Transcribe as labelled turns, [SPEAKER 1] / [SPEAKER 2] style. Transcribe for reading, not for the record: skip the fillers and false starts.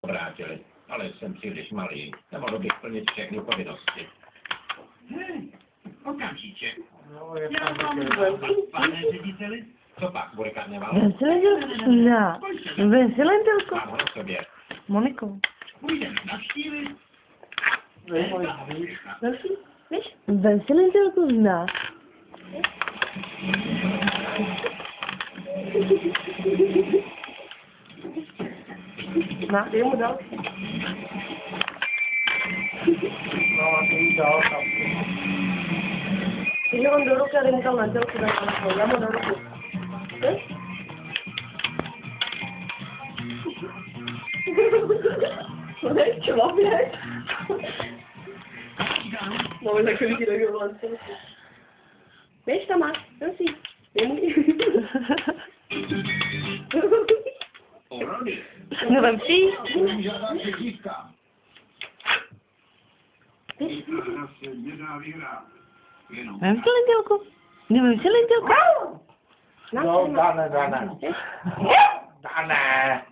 [SPEAKER 1] vrátili, ale jsem příliš malý. Nemohl bych plnit všechny povinnosti.
[SPEAKER 2] Hej, okamžíček.
[SPEAKER 3] No, je
[SPEAKER 2] Já mám pane řediteli.
[SPEAKER 1] Co pak, bude karneval?
[SPEAKER 4] Ven si lentilku, ne. Ven si lentilku.
[SPEAKER 1] Mám ho na sobě.
[SPEAKER 4] Moniko.
[SPEAKER 2] Půjdeme navštívit.
[SPEAKER 4] Víš? Ven si lentilku zná. Na, jemu dal.
[SPEAKER 3] No, a ty dal tam.
[SPEAKER 4] Když on do ruky a jemu dal lentilku, já mu do ruky. Víš? To je člověk. No, my takový ti taky vlastně. Víš, tam máš, prosím. Je můj. No, vem si. Vem si lentilku. Nevím si lentilku.
[SPEAKER 3] No, Dane. Dane.